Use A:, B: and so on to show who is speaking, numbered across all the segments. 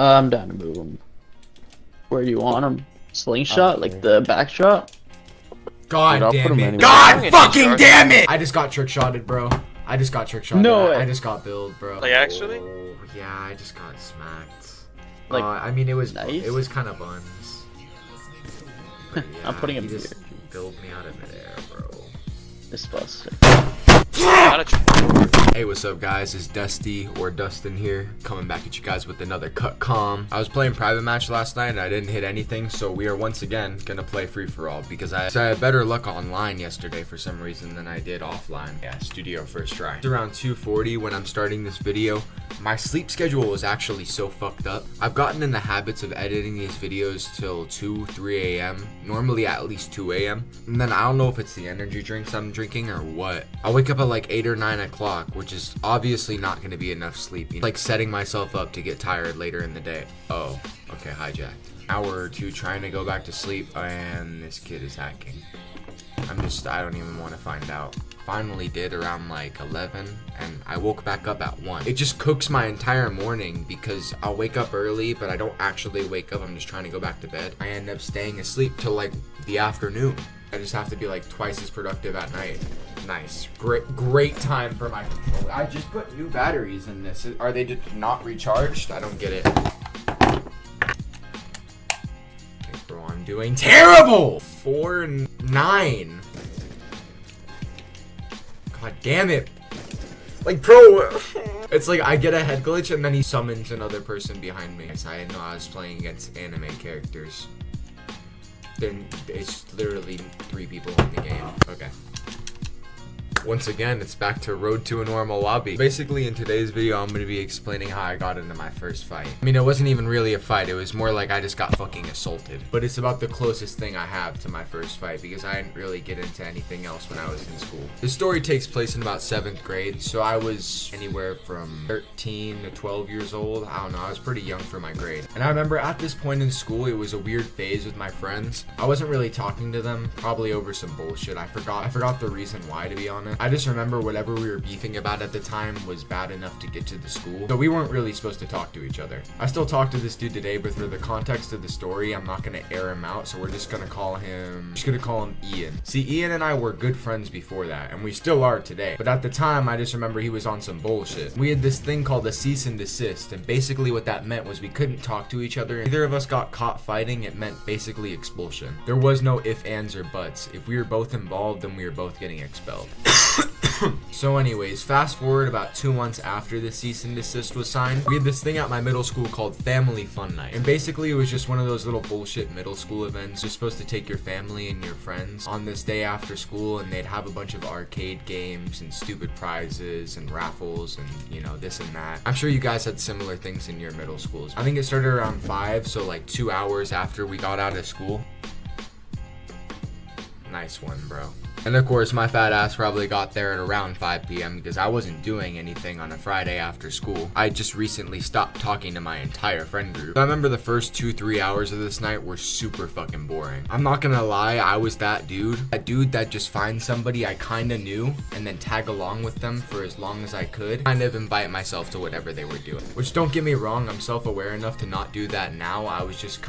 A: I'm down to move him. Where do you want him? Slingshot, like the back shot?
B: God
C: Dude,
B: damn it.
C: anywhere.
B: God fucking damn it! I just got trick shotted, bro. I just got trick shotted.
A: No way.
B: I just got billed, bro.
D: Like, actually?
B: Oh, yeah, I just got smacked.
A: Like,
B: I mean, it was
A: nice?
B: kind of buns. But yeah,
A: I'm putting him
B: he just
A: here.
B: billed me out of midair, bro.
A: This bus.
D: Not a tr-
B: Hey, what's up, guys? It's Dusty or Dustin here, coming back at you guys with another cut calm. I was playing private match last night and I didn't hit anything, so we are once again gonna play free for all because I had better luck online yesterday for some reason than I did offline. Yeah, studio first try. It's around 2:40 when I'm starting this video. My sleep schedule was actually so fucked up. I've gotten in the habits of editing these videos till 2, 3 a.m. Normally at least 2 a.m. And then I don't know if it's the energy drinks I'm drinking or what. I wake up at like 8 or 9 o'clock, which is obviously not going to be enough sleep. Like setting myself up to get tired later in the day. Oh, okay, hijacked. Hour or two trying to go back to sleep and this kid is hacking. I don't even want to find out. Finally did around like 11 and I woke back up at 1. It just cooks my entire morning because I'll wake up early but I don't actually wake up. I'm just trying to go back to bed. I end up staying asleep till like the afternoon. I just have to be like twice as productive at night. Nice. Great time for my controller. I just put new batteries in this. Are they just not recharged? I don't get it. Okay, bro, I'm doing terrible! 4-9. God damn it. Like, bro, it's like I get a head glitch and then he summons another person behind me. So I didn't know I was playing against anime characters. Then it's literally 3 people in the game. Okay. Once again, it's back to road to a normal lobby. Basically, in today's video, I'm going to be explaining how I got into my first fight. I mean, it wasn't even really a fight. It was more like I just got fucking assaulted. But it's about the closest thing I have to my first fight because I didn't really get into anything else when I was in school. The story takes place in about 7th grade, so I was anywhere from 13 to 12 years old. I don't know, I was pretty young for my grade. And I remember at this point in school, it was a weird phase with my friends. I wasn't really talking to them, probably over some bullshit. I forgot the reason why, to be honest. I just remember whatever we were beefing about at the time was bad enough to get to the school. So we weren't really supposed to talk to each other. I still talk to this dude today, but for the context of the story, I'm not gonna air him out, so we're just gonna call him Ian. See, Ian and I were good friends before that, and we still are today. But at the time, I just remember he was on some bullshit. We had this thing called a cease and desist, and basically what that meant was we couldn't talk to each other. Either of us got caught fighting, it meant basically expulsion. There was no ifs, ands, or buts. If we were both involved, then we were both getting expelled. So anyways, fast forward about 2 months after the cease and desist was signed, we had this thing at my middle school called Family Fun Night. And basically it was just one of those little bullshit middle school events. You're supposed to take your family and your friends on this day after school and they'd have a bunch of arcade games and stupid prizes and raffles and, you know, this and that. I'm sure you guys had similar things in your middle schools. I think it started around 5, so like 2 hours after we got out of school. Nice one, bro. And of course, my fat ass probably got there at around 5 p.m. because I wasn't doing anything on a Friday after school. I just recently stopped talking to my entire friend group. I remember the first 2-3 hours of this night were super fucking boring. I'm not gonna lie, I was that dude. That dude that just finds somebody I kinda knew and then tag along with them for as long as I could. Kind of invite myself to whatever they were doing. Which, don't get me wrong, I'm self-aware enough to not do that now. I was just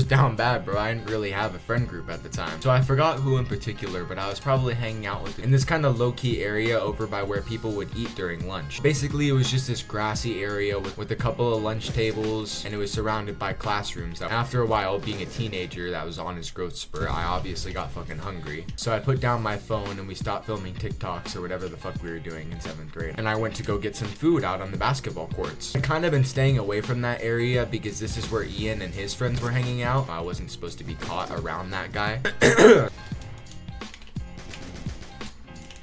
B: down bad, bro. I didn't really have a friend group at the time. So I forgot who in particular, but I was probably hanging out with in this kind of low-key area over by where people would eat during lunch. Basically, it was just this grassy area with a couple of lunch tables, and it was surrounded by classrooms. After a while, being a teenager that was on his growth spurt, I obviously got fucking hungry. So I put down my phone and we stopped filming TikToks or whatever the fuck we were doing in 7th grade. And I went to go get some food out on the basketball courts. I've kind of been staying away from that area because this is where Ian and his friends were hanging out. I wasn't supposed to be caught around that guy.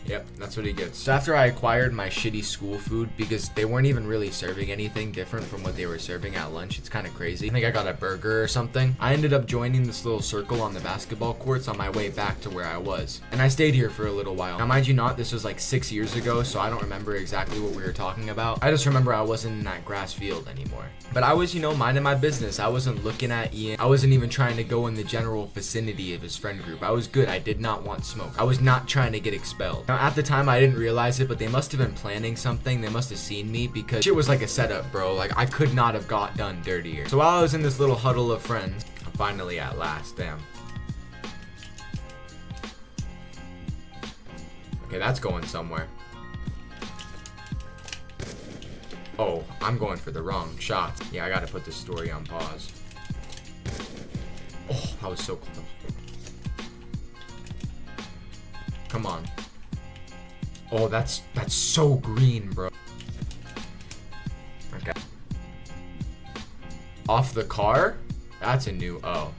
B: Yep, that's what he gets. So after I acquired my shitty school food, because they weren't even really serving anything different from what they were serving at lunch, it's kind of crazy. I think I got a burger or something. I ended up joining this little circle on the basketball courts on my way back to where I was. And I stayed here for a little while. Now, mind you not, this was like 6 years ago, so I don't remember exactly what we were talking about. I just remember I wasn't in that grass field anymore. But I was, you know, minding my business. I wasn't looking at Ian. I wasn't even trying to go in the general vicinity of his friend group. I was good. I did not want smoke. I was not trying to get expelled. Now, at the time, I didn't realize it, but they must have been planning something. They must have seen me because shit was like a setup, bro. Like, I could not have got done dirtier. So while I was in this little huddle of friends, finally at last, damn. Okay, that's going somewhere. Oh, I'm going for the wrong shots. Yeah, I gotta put this story on pause. Oh, that was so close. Come on. Oh, that's so green, bro. Okay. Off the car? That's a new, oh,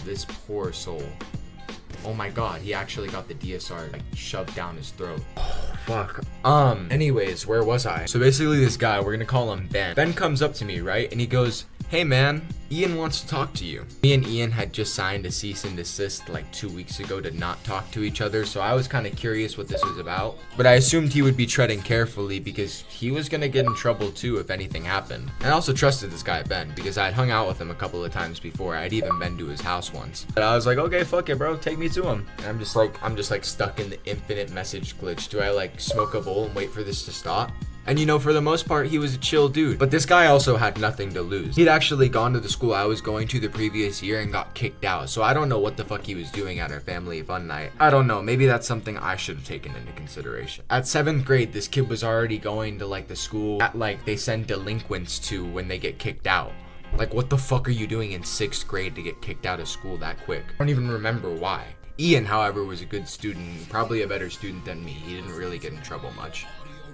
B: this poor soul. Oh my god, he actually got the DSR like shoved down his throat. Oh, fuck. Anyways, where was I? So basically this guy, we're gonna call him Ben. Ben comes up to me, right? And he goes, "Hey man, Ian wants to talk to you." Me and Ian had just signed a cease and desist like 2 weeks ago to not talk to each other, so I was kind of curious what this was about. But I assumed he would be treading carefully because he was gonna get in trouble too if anything happened. And I also trusted this guy Ben because I'd hung out with him a couple of times before. I'd even been to his house once. But I was like, okay, fuck it, bro, take me to him. And I'm just like stuck in the infinite message glitch. Do I like smoke a bowl and wait for this to stop? And you know, for the most part, he was a chill dude. But this guy also had nothing to lose. He'd actually gone to the school I was going to the previous year and got kicked out. So I don't know what the fuck he was doing at our family fun night. I don't know. Maybe that's something I should have taken into consideration. At 7th grade, this kid was already going to like the school that like they send delinquents to when they get kicked out. Like, what the fuck are you doing in 6th grade to get kicked out of school that quick? I don't even remember why. Ian, however, was a good student, probably a better student than me. He didn't really get in trouble much.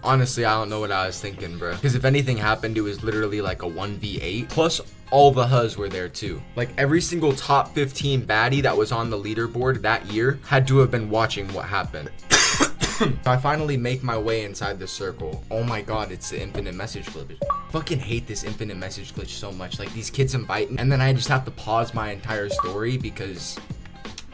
B: Honestly, I don't know what I was thinking, bro. Because if anything happened, it was literally like a 1v8. Plus, all the Huz were there too. Like, every single top 15 baddie that was on the leaderboard that year had to have been watching what happened. I finally make my way inside the circle. Oh my god, it's the infinite message glitch. I fucking hate this infinite message glitch so much. Like, these kids invite me, and then I just have to pause my entire story because...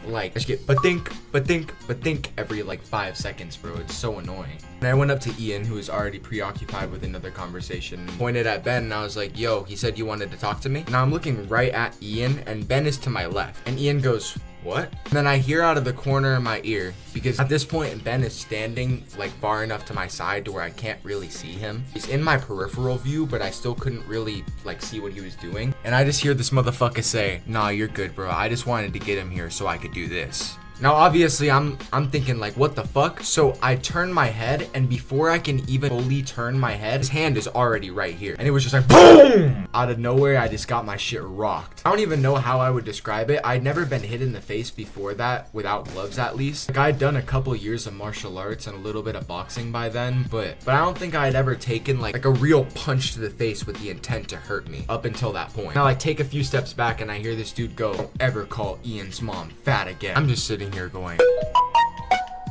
B: like, I just get but think every like 5 seconds, bro. It's so annoying. And I went up to Ian, who was already preoccupied with another conversation, pointed at Ben, and I was like, yo, he said you wanted to talk to me? Now I'm looking right at Ian, and Ben is to my left. And Ian goes, what? And then I hear out of the corner of my ear, because at this point Ben is standing like far enough to my side to where I can't really see him. He's in my peripheral view, but I still couldn't really like see what he was doing. And I just hear this motherfucker say, nah, you're good, bro. I just wanted to get him here so I could do this. Now, obviously, I'm thinking, like, what the fuck? So I turn my head, and before I can even fully turn my head, his hand is already right here. And it was just like, boom! Out of nowhere, I just got my shit rocked. I don't even know how I would describe it. I'd never been hit in the face before that, without gloves at least. Like, I'd done a couple years of martial arts and a little bit of boxing by then, but I don't think I'd ever taken, like a real punch to the face with the intent to hurt me up until that point. Now, I take a few steps back, and I hear this dude go, don't ever call Ian's mom fat again. I'm just sitting here going,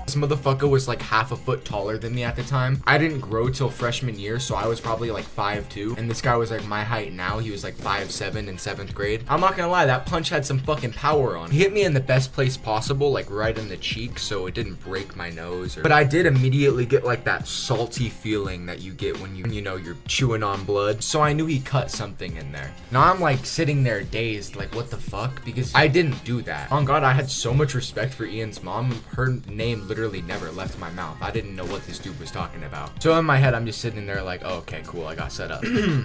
B: this motherfucker was like half a foot taller than me at the time. I didn't grow till freshman year, so I was probably like 5'2", and this guy was like my height now. He was like 5'7" in 7th grade. I'm not gonna lie, that punch had some fucking power on it. He hit me in the best place possible, like right in the cheek, so it didn't break my nose. But I did immediately get like that salty feeling that you get when you know, you're chewing on blood. So I knew he cut something in there. Now I'm like sitting there dazed, like what the fuck? Because I didn't do that. On God, I had so much respect for Ian's mom. Her name literally never left my mouth. I didn't know what this dude was talking about. So in my head, I'm just sitting there like, oh, okay, cool, I got set up.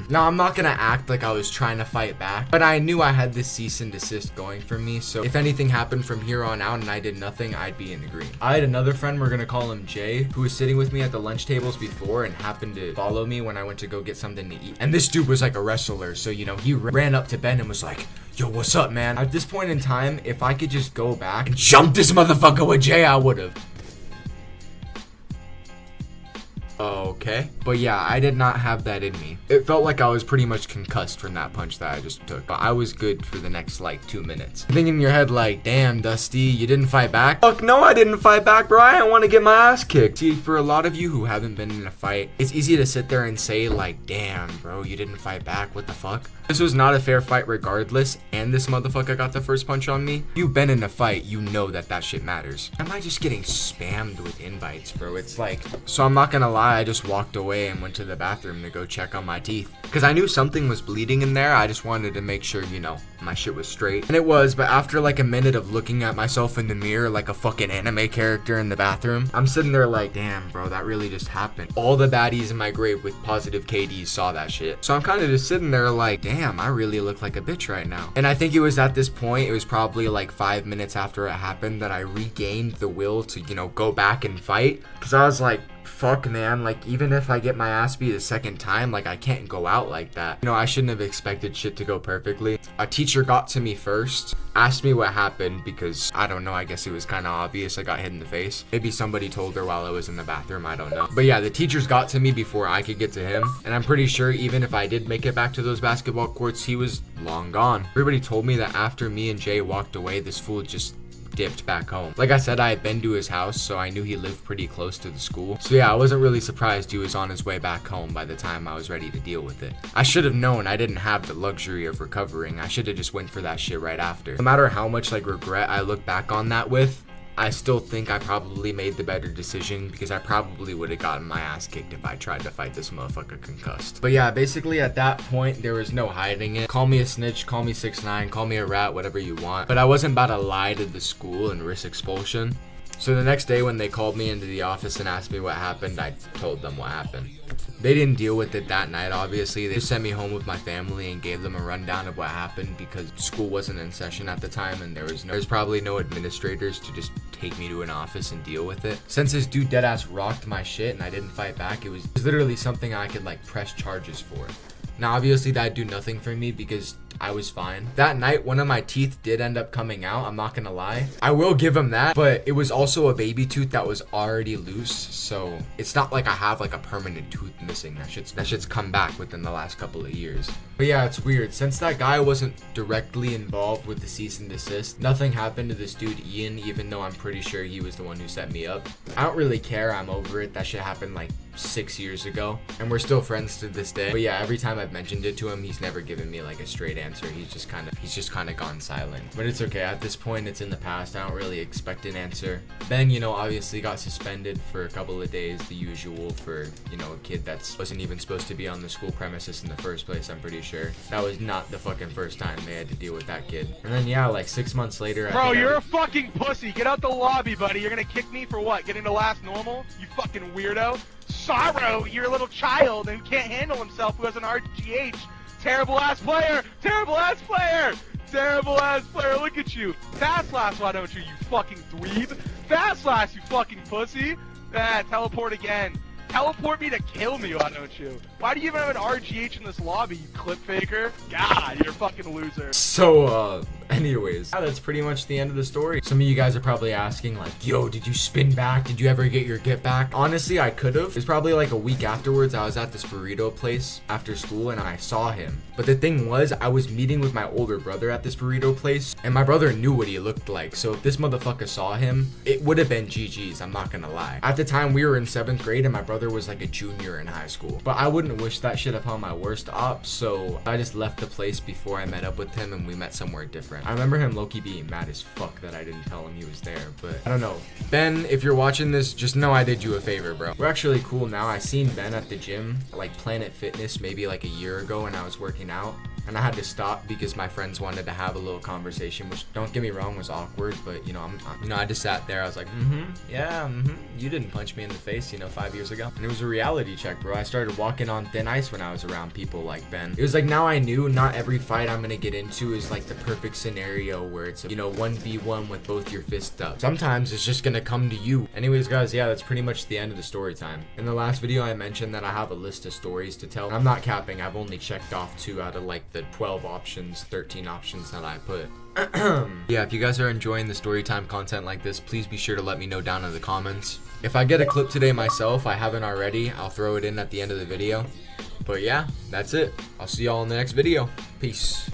B: Now, I'm not gonna act like I was trying to fight back, but I knew I had this cease and desist going for me, so if anything happened from here on out and I did nothing, I'd be in the green. I had another friend, we're gonna call him Jay, who was sitting with me at the lunch tables before and happened to follow me when I went to go get something to eat. And this dude was like a wrestler, so, you know, he ran up to Ben and was like, yo, what's up, man? At this point in time, if I could just go back and jump this motherfucker with Jay, I would've. Okay. But yeah, I did not have that in me. It felt like I was pretty much concussed from that punch that I just took. But I was good for the next like 2 minutes. Thinking in your head like, damn, Dusty, you didn't fight back? Fuck no, I didn't fight back, bro. I didn't want to get my ass kicked. See, for a lot of you who haven't been in a fight, it's easy to sit there and say like, damn, bro, you didn't fight back. What the fuck? This was not a fair fight regardless, and this motherfucker got the first punch on me. If you've been in a fight, you know that shit matters. Am I just getting spammed with invites, bro? It's like, so I'm not gonna lie, I just walked away. away and went to the bathroom to go check on my teeth. Because I knew something was bleeding in there. I just wanted to make sure, you know, my shit was straight. And it was, but after like a minute of looking at myself in the mirror like a fucking anime character in the bathroom, I'm sitting there like, damn, bro, that really just happened. All the baddies in my grade with positive KDs saw that shit. So I'm kind of just sitting there like, damn, I really look like a bitch right now. And I think it was at this point, it was probably like 5 minutes after it happened that I regained the will to, you know, go back and fight. Because I was like, fuck, man, like, even if I get my ass beat a second time, like, I can't go out like that. You know, I shouldn't have expected shit to go perfectly. A teacher got to me first, asked me what happened because, I don't know, I guess it was kind of obvious I got hit in the face. Maybe somebody told her while I was in the bathroom, I don't know. But yeah, the teachers got to me before I could get to him, and I'm pretty sure even if I did make it back to those basketball courts, he was long gone. Everybody told me that after me and Jay walked away, this fool just dipped back home. Like I said, I had been to his house, so I knew he lived pretty close to the school. So yeah, I wasn't really surprised he was on his way back home by the time I was ready to deal with it. I should have known I didn't have the luxury of recovering. I should have just went for that shit right after. No matter how much like regret I look back on that with, I still think I probably made the better decision because I probably would have gotten my ass kicked if I tried to fight this motherfucker concussed. But yeah, basically at that point, there was no hiding it. Call me a snitch, call me 6ix9ine, call me a rat, whatever you want. But I wasn't about to lie to the school and risk expulsion. So the next day when they called me into the office and asked me what happened, I told them what happened. They didn't deal with it that night, obviously. They just sent me home with my family and gave them a rundown of what happened because school wasn't in session at the time and there's probably no administrators to just take me to an office and deal with it. Since this dude deadass rocked my shit and I didn't fight back, it was literally something I could like press charges for. Now obviously that'd do nothing for me because I was fine. That night, one of my teeth did end up coming out, I'm not gonna lie. I will give him that, but it was also a baby tooth that was already loose, so it's not like I have like a permanent tooth missing. That shit's come back within the last couple of years. But yeah, it's weird. Since that guy wasn't directly involved with the cease and desist, nothing happened to this dude Ian, even though I'm pretty sure he was the one who set me up. I don't really care, I'm over it. That shit happened like 6 years ago, and we're still friends to this day. But yeah, every time I've mentioned it to him, he's never given me like a straight answer. He's just kind of gone silent. But it's okay, at this point it's in the past. I don't really expect an answer. Ben, you know, obviously got suspended for a couple of days, the usual for, you know, a kid that wasn't even supposed to be on the school premises in the first place. I'm pretty sure that was not the fucking first time they had to deal with that kid. And then yeah, like 6 months later,
C: bro, you're a fucking pussy. Get out the lobby, buddy. You're gonna kick me for what? Getting to last normal? You fucking weirdo. Sorrow, you're a little child and can't handle himself who has an RGH. Terrible ass player! Terrible ass player! Terrible ass player, look at you! Fast last, why don't you, you fucking dweeb? Fast last, you fucking pussy! Teleport again. Teleport me to kill me, why don't you? Why do you even have an RGH in this lobby, you clip faker? God, you're a fucking loser.
B: So, anyways, yeah, that's pretty much the end of the story. Some of you guys are probably asking like, yo, did you spin back? Did you ever get your get back? Honestly, I could have. It was probably like a week afterwards. I was at this burrito place after school and I saw him. But the thing was, I was meeting with my older brother at this burrito place and my brother knew what he looked like. So if this motherfucker saw him, it would have been GG's, I'm not gonna lie. At the time, we were in 7th grade and my brother was like a junior in high school. But I wouldn't wish that shit upon my worst op, so I just left the place before I met up with him and we met somewhere different. I remember him low-key being mad as fuck that I didn't tell him he was there, but I don't know. Ben, if you're watching this, just know I did you a favor, bro. We're actually cool now. I seen Ben at the gym, like Planet Fitness, maybe like a year ago when I was working out. And I had to stop because my friends wanted to have a little conversation, which don't get me wrong was awkward, but you know, I just sat there. I was like, you didn't punch me in the face, you know, 5 years ago. And it was a reality check, bro. I started walking on thin ice when I was around people like Ben. It was like, now I knew not every fight I'm gonna get into is like the perfect scenario where it's, you know, 1v1 with both your fists up. Sometimes it's just gonna come to you. Anyways, guys, yeah, that's pretty much the end of the story time. In the last video, I mentioned that I have a list of stories to tell. I'm not capping. I've only checked off 2 out of like the 12 options, 13 options that I put. Yeah, if you guys are enjoying the storytime content like this, please be sure to let me know down in the comments. If I get a clip today myself, I haven't already, I'll throw it in at the end of the video. But yeah, that's it. I'll see y'all in the next video. Peace.